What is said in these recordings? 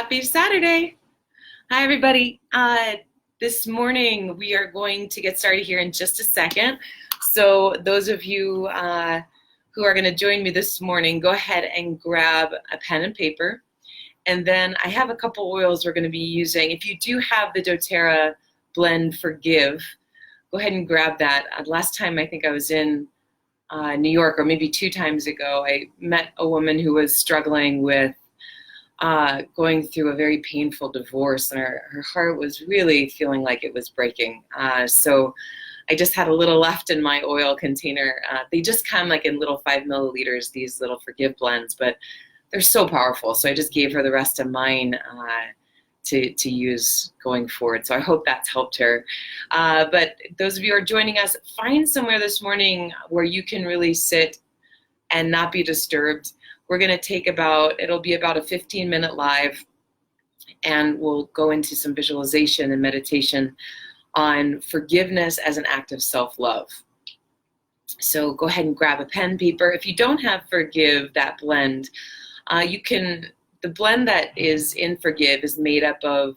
Happy Saturday. Hi, everybody. This morning we are going to get started here in just a second. So those of you who are going to join me this morning, go ahead and grab a pen and paper. And then I have a couple oils we're going to be using. If you do have the doTERRA blend Forgive, go ahead and grab that. Last time I think I was in New York, or maybe 2 times ago, I met a woman who was struggling with going through a very painful divorce, and her heart was really feeling like it was breaking. So I just had a little left in my oil container. They just come like in little 5 milliliters, these little Forgive blends, but they're so powerful. So I just gave her the rest of mine to use going forward. So I hope that's helped her. But those of you who are joining us, find somewhere this morning where you can really sit and not be disturbed. We're going to take it'll be about a 15-minute live, and we'll go into some visualization and meditation on forgiveness as an act of self-love. So go ahead and grab a pen, paper. If you don't have Forgive, that blend, the blend that is in Forgive is made up of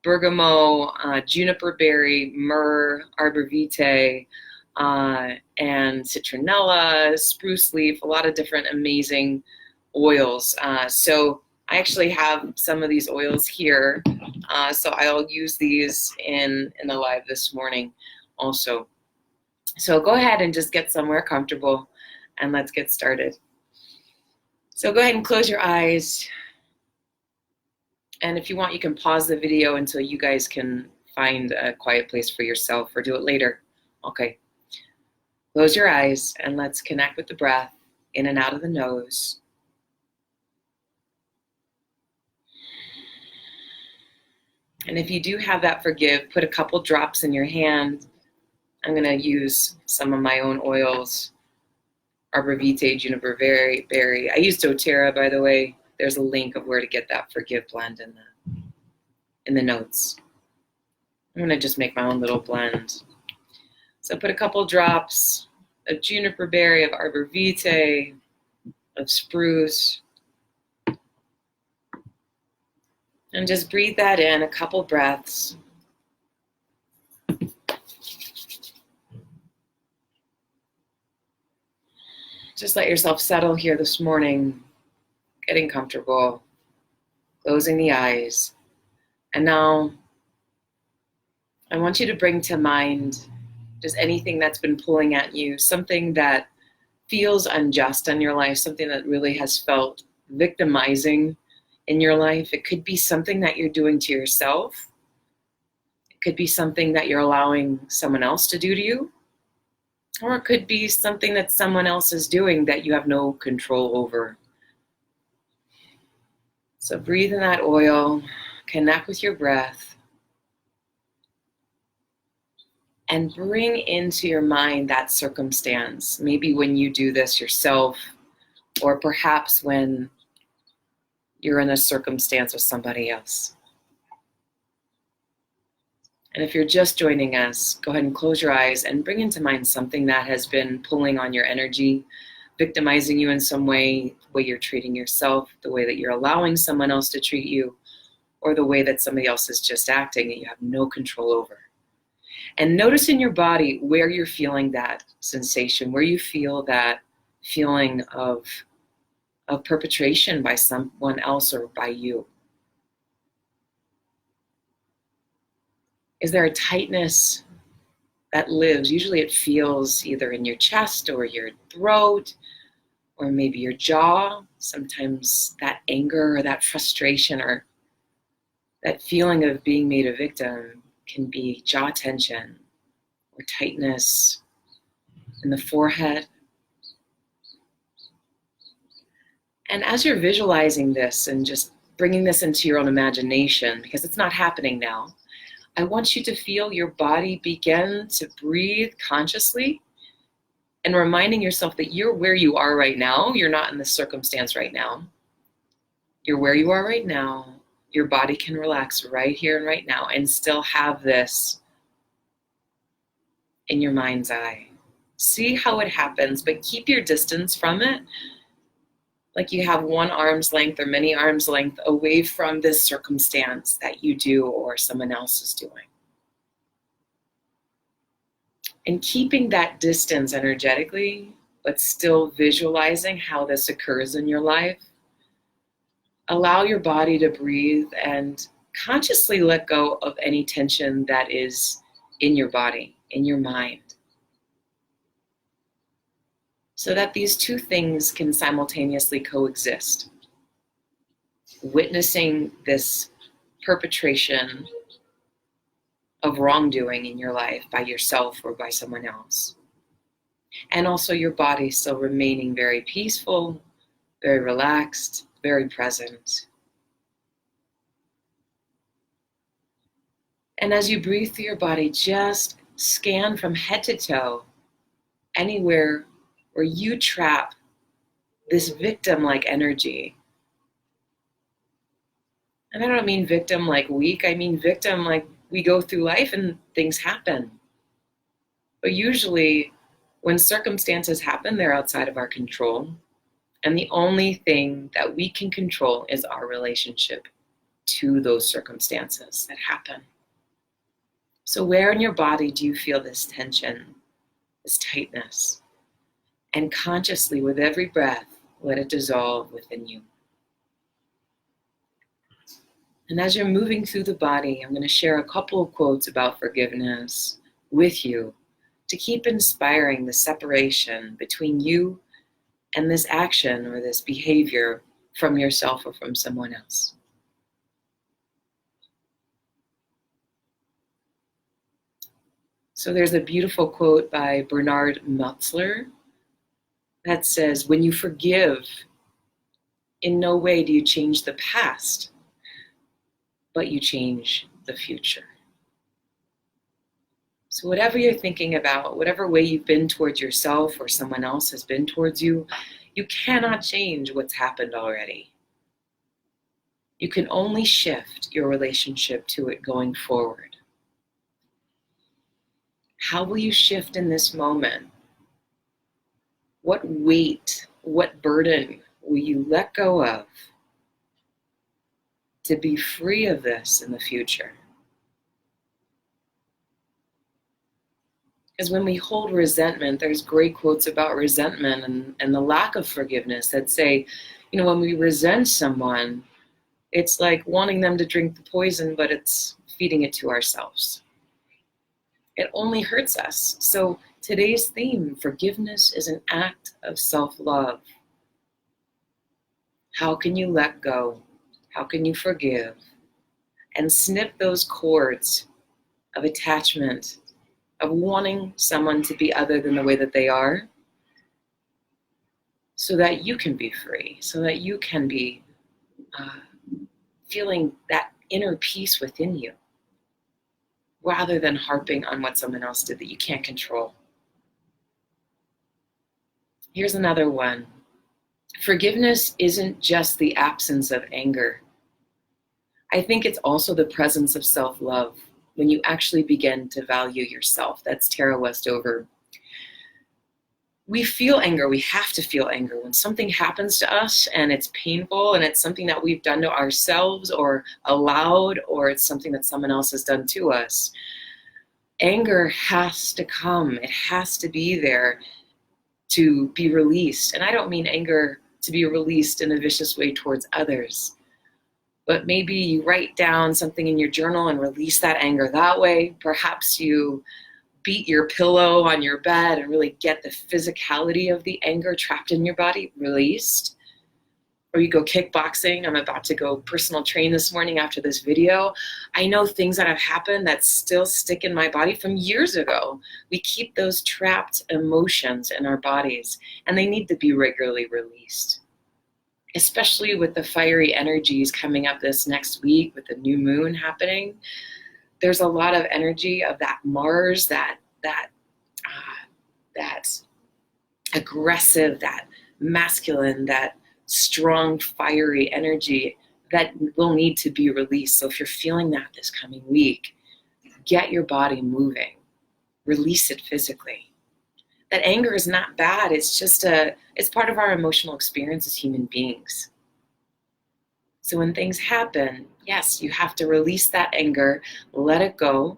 bergamot, juniper berry, myrrh, arbor vitae, and citronella, spruce leaf, a lot of different amazing oils. So I actually have some of these oils here, so I'll use these in the live this morning also. So go ahead and just get somewhere comfortable and let's get started. So go ahead and close your eyes, and if you want, you can pause the video until you guys can find a quiet place for yourself, or do it later. Okay, close your eyes and let's connect with the breath in and out of the nose. And if you do have that Forgive, put a couple drops in your hand. I'm going to use some of my own oils, arbor vitae, juniper berry. I use doTERRA, by the way. There's a link of where to get that Forgive blend in the notes. I'm going to just make my own little blend. So put a couple drops of juniper berry, of arbor vitae, of spruce. And just breathe that in, a couple breaths. Just let yourself settle here this morning, getting comfortable, closing the eyes. And now I want you to bring to mind just anything that's been pulling at you, something that feels unjust in your life, something that really has felt victimizing in your life. It could be something that you're doing to yourself. It could be something that you're allowing someone else to do to you. Or it could be something that someone else is doing that you have no control over. So breathe in that oil, connect with your breath, and bring into your mind that circumstance. Maybe when you do this yourself, or perhaps when you're in a circumstance with somebody else. And if you're just joining us, go ahead and close your eyes and bring into mind something that has been pulling on your energy, victimizing you in some way, the way you're treating yourself, the way that you're allowing someone else to treat you, or the way that somebody else is just acting that you have no control over. And notice in your body where you're feeling that sensation, where you feel that feeling of perpetration by someone else or by you. Is there a tightness that lives? Usually it feels either in your chest or your throat, or maybe your jaw. Sometimes that anger or that frustration or that feeling of being made a victim can be jaw tension or tightness in the forehead. And as you're visualizing this and just bringing this into your own imagination, because it's not happening now, I want you to feel your body begin to breathe consciously and reminding yourself that you're where you are right now. You're not in this circumstance right now. You're where you are right now. Your body can relax right here and right now and still have this in your mind's eye. See how it happens, but keep your distance from it. like you have one arm's length or many arm's length away from this circumstance that you do or someone else is doing. And keeping that distance energetically, but still visualizing how this occurs in your life. Allow your body to breathe and consciously let go of any tension that is in your body, in your mind. So that these two things can simultaneously coexist. Witnessing this perpetration of wrongdoing in your life by yourself or by someone else. And also your body still remaining very peaceful, very relaxed, very present. And as you breathe through your body, just scan from head to toe, anywhere where you trap this victim-like energy. And I don't mean victim like weak, I mean victim like we go through life and things happen. But usually when circumstances happen, they're outside of our control. And the only thing that we can control is our relationship to those circumstances that happen. So where in your body do you feel this tension, this tightness? And consciously, with every breath, let it dissolve within you. And as you're moving through the body, I'm going to share a couple of quotes about forgiveness with you to keep inspiring the separation between you and this action or this behavior from yourself or from someone else. So there's a beautiful quote by Bernard Meltzler that says, when you forgive, in no way do you change the past, but you change the future. So whatever you're thinking about, whatever way you've been towards yourself or someone else has been towards you, you cannot change what's happened already. You can only shift your relationship to it going forward. How will you shift in this moment? What weight, what burden will you let go of to be free of this in the future? Because when we hold resentment, there's great quotes about resentment and the lack of forgiveness that say, you know, when we resent someone, it's like wanting them to drink the poison, but it's feeding it to ourselves. It only hurts us. So today's theme, forgiveness is an act of self-love. How can you let go? How can you forgive? And snip those cords of attachment, of wanting someone to be other than the way that they are, so that you can be free, so that you can be feeling that inner peace within you, rather than harping on what someone else did that you can't control. Here's another one. Forgiveness isn't just the absence of anger. I think it's also the presence of self-love when you actually begin to value yourself. That's Tara Westover. We feel anger. We have to feel anger. When something happens to us and it's painful and it's something that we've done to ourselves or allowed, or it's something that someone else has done to us, anger has to come. It has to be there to be released. And I don't mean anger to be released in a vicious way towards others, but maybe you write down something in your journal and release that anger that way. Perhaps you beat your pillow on your bed and really get the physicality of the anger trapped in your body released. Or you go kickboxing. I'm about to go personal train this morning after this video. I know things that have happened that still stick in my body from years ago. We keep those trapped emotions in our bodies, and they need to be regularly released. Especially with the fiery energies coming up this next week with the new moon happening. There's a lot of energy of that Mars, that aggressive, that masculine, that strong, fiery energy that will need to be released. So if you're feeling that this coming week, get your body moving, release it physically. That anger is not bad. It's part of our emotional experience as human beings. So when things happen, yes, you have to release that anger, let it go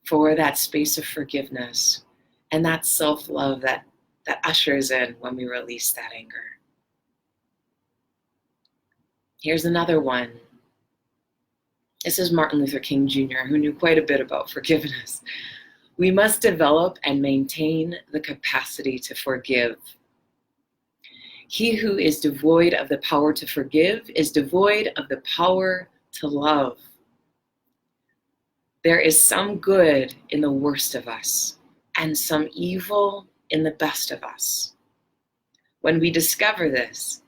for that space of forgiveness and that self-love that ushers in when we release that anger. Here's another one. This is Martin Luther King Jr., who knew quite a bit about forgiveness. We must develop and maintain the capacity to forgive. He who is devoid of the power to forgive is devoid of the power to love. There is some good in the worst of us and some evil in the best of us. When we discover this,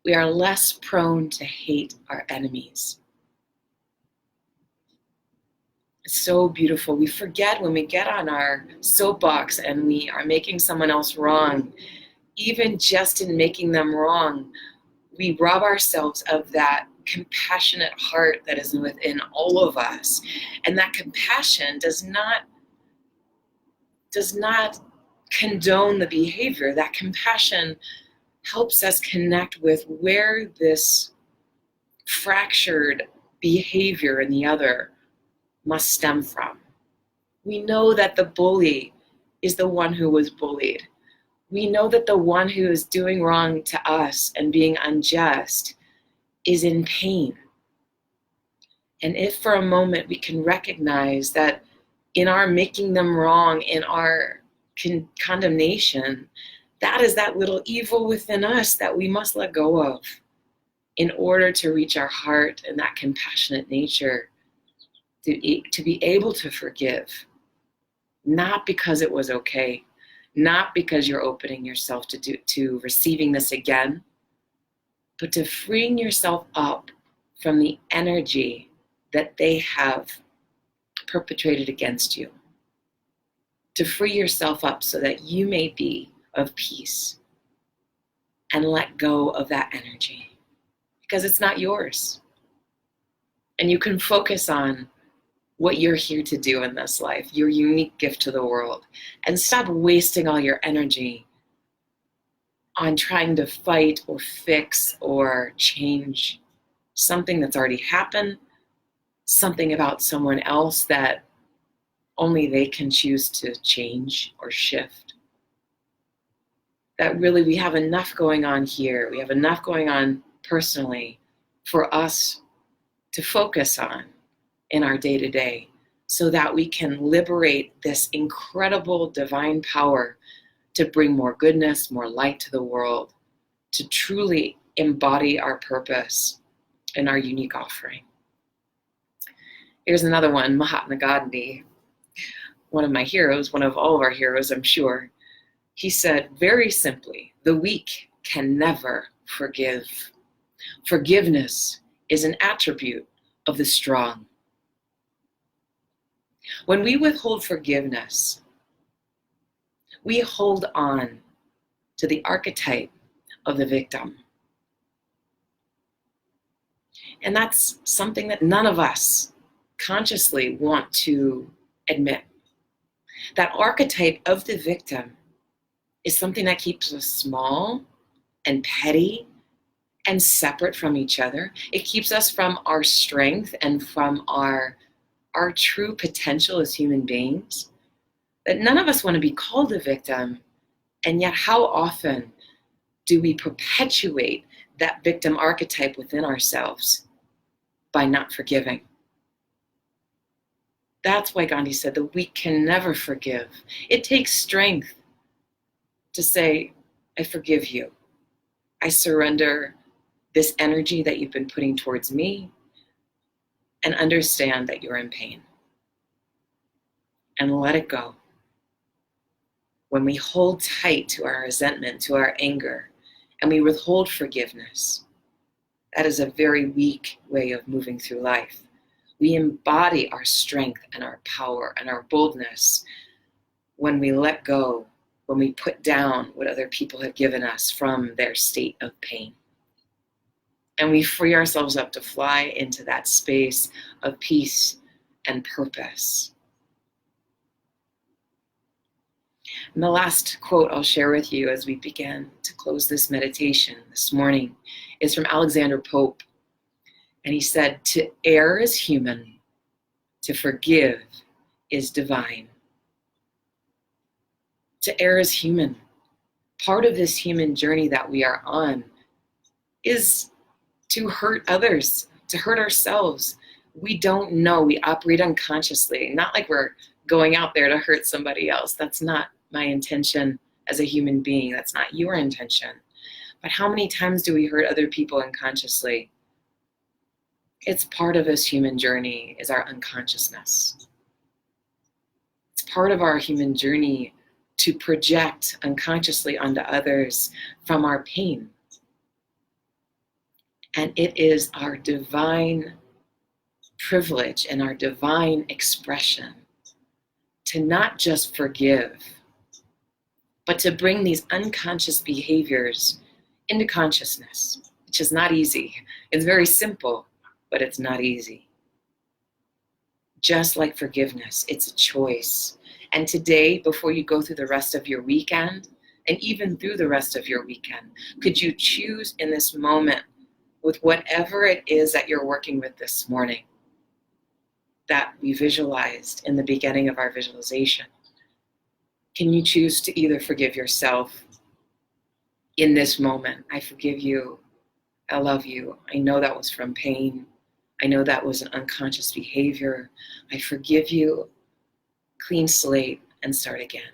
we are less prone to hate our enemies. It's so beautiful. We forget when we get on our soapbox and we are making someone else wrong. Even just in making them wrong, we rob ourselves of that compassionate heart that is within all of us. And that compassion does not condone the behavior. That compassion helps us connect with where this fractured behavior in the other must stem from. We know that the bully is the one who was bullied. We know that the one who is doing wrong to us and being unjust is in pain. And if for a moment we can recognize that in our making them wrong, in our condemnation, that is that little evil within us that we must let go of in order to reach our heart and that compassionate nature, to be able to forgive, not because it was okay, not because you're opening yourself to receiving this again, but to freeing yourself up from the energy that they have perpetrated against you. To free yourself up so that you may be of peace and let go of that energy because it's not yours. And you can focus on what you're here to do in this life, your unique gift to the world, and stop wasting all your energy on trying to fight or fix or change something that's already happened, something about someone else that only they can choose to change or shift. That really we have enough going on here, we have enough going on personally for us to focus on in our day-to-day so that we can liberate this incredible divine power to bring more goodness, more light to the world, to truly embody our purpose and our unique offering. Here's another one, Mahatma Gandhi, one of my heroes, one of all of our heroes, I'm sure. He said very simply, the weak can never forgive. Forgiveness is an attribute of the strong. When we withhold forgiveness, we hold on to the archetype of the victim. And that's something that none of us consciously want to admit. That archetype of the victim is something that keeps us small and petty and separate from each other. It keeps us from our strength and from our true potential as human beings. That none of us want to be called a victim, and yet how often do we perpetuate that victim archetype within ourselves by not forgiving? That's why Gandhi said the weak can never forgive. It takes strength to say, I forgive you. I surrender this energy that you've been putting towards me and understand that you're in pain. And let it go. When we hold tight to our resentment, to our anger, and we withhold forgiveness, that is a very weak way of moving through life. We embody our strength and our power and our boldness when we let go, when we put down what other people have given us from their state of pain. And we free ourselves up to fly into that space of peace and purpose. And the last quote I'll share with you as we begin to close this meditation this morning is from Alexander Pope. And he said, "To err is human, to forgive is divine." To err is human. Part of this human journey that we are on is to hurt others, to hurt ourselves. We don't know. We operate unconsciously. Not like we're going out there to hurt somebody else. That's not my intention as a human being. That's not your intention. But how many times do we hurt other people unconsciously? It's part of this human journey is our unconsciousness. It's part of our human journey to project unconsciously onto others from our pain. And it is our divine privilege and our divine expression to not just forgive, but to bring these unconscious behaviors into consciousness, which is not easy. It's very simple, but it's not easy. Just like forgiveness, it's a choice. And today, before you go through the rest of your weekend, and even through the rest of your weekend, could you choose in this moment with whatever it is that you're working with this morning that we visualized in the beginning of our visualization? Can you choose to either forgive yourself in this moment? I forgive you. I love you. I know that was from pain. I know that was an unconscious behavior. I forgive you. Clean slate and start again.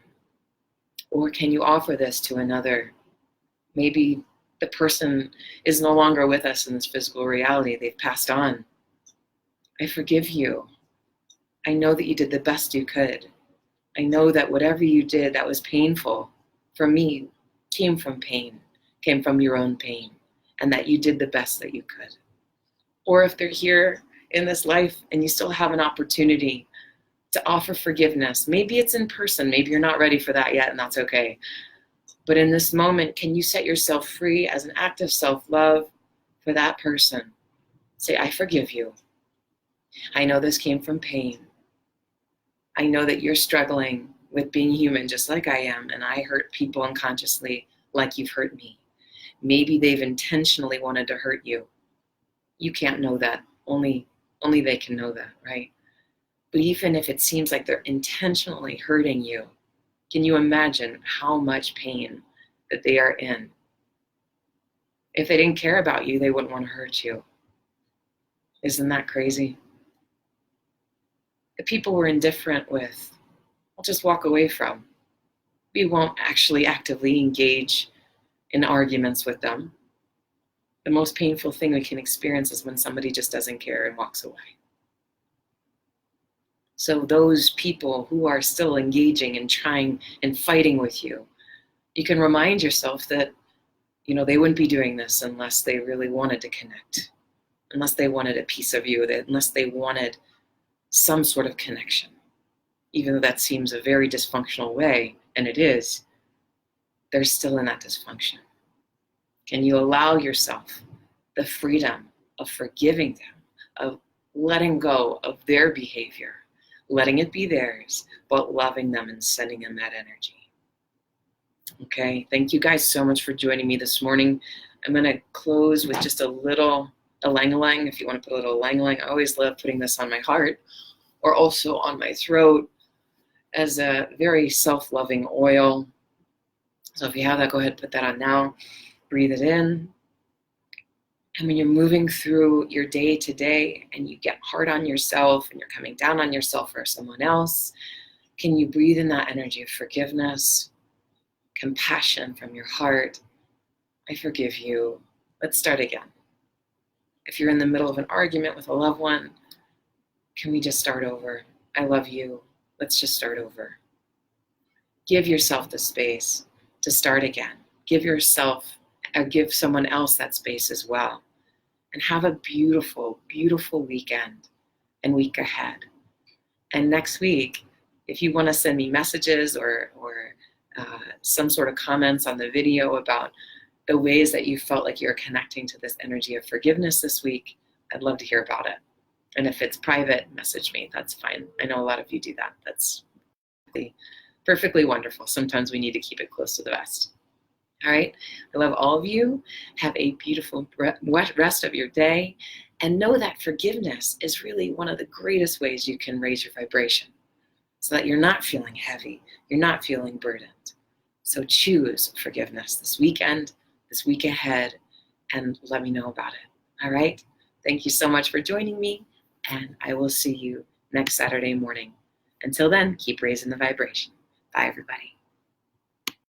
Or can you offer this to another? Maybe the person is no longer with us in this physical reality. They've passed on. I forgive you. I know that you did the best you could. I know that whatever you did that was painful for me came from pain, came from your own pain, and that you did the best that you could. Or if they're here in this life and you still have an opportunity to offer forgiveness, maybe it's in person, maybe you're not ready for that yet, and that's okay. But in this moment, can you set yourself free as an act of self-love for that person? Say, I forgive you. I know this came from pain. I know that you're struggling with being human just like I am, and I hurt people unconsciously like you've hurt me. Maybe they've intentionally wanted to hurt you. You can't know that. Only they can know that, right? But even if it seems like they're intentionally hurting you, can you imagine how much pain that they are in? If they didn't care about you, they wouldn't want to hurt you. Isn't that crazy? The people we're indifferent with, we'll just walk away from. We won't actually actively engage in arguments with them. The most painful thing we can experience is when somebody just doesn't care and walks away. So those people who are still engaging and trying and fighting with you, you can remind yourself that, they wouldn't be doing this unless they really wanted to connect, unless they wanted a piece of you, unless they wanted some sort of connection. Even though that seems a very dysfunctional way, and it is, they're still in that dysfunction. Can you allow yourself the freedom of forgiving them, of letting go of their behavior, letting it be theirs, but loving them and sending them that energy? Okay, thank you guys so much for joining me this morning. I'm going to close with just a little ylang-ylang. If you want to put a little ylang-ylang, I always love putting this on my heart or also on my throat as a very self-loving oil. So if you have that, go ahead and put that on now. Breathe it in. And when you're moving through your day to day and you get hard on yourself and you're coming down on yourself or someone else, can you breathe in that energy of forgiveness, compassion from your heart? I forgive you. Let's start again. If you're in the middle of an argument with a loved one, can we just start over? I love you. Let's just start over. Give yourself the space to start again. Give someone else that space as well. And have a beautiful, beautiful weekend and week ahead. And next week, if you want to send me messages or some sort of comments on the video about the ways that you felt like you're connecting to this energy of forgiveness this week, I'd love to hear about it. And if it's private, message me. That's fine. I know a lot of you do that. That's perfectly wonderful. Sometimes we need to keep it close to the vest. All right. I love all of you. Have a beautiful rest of your day. And know that forgiveness is really one of the greatest ways you can raise your vibration so that you're not feeling heavy. You're not feeling burdened. So choose forgiveness this weekend, this week ahead, and let me know about it. All right. Thank you so much for joining me. And I will see you next Saturday morning. Until then, keep raising the vibration. Bye, everybody.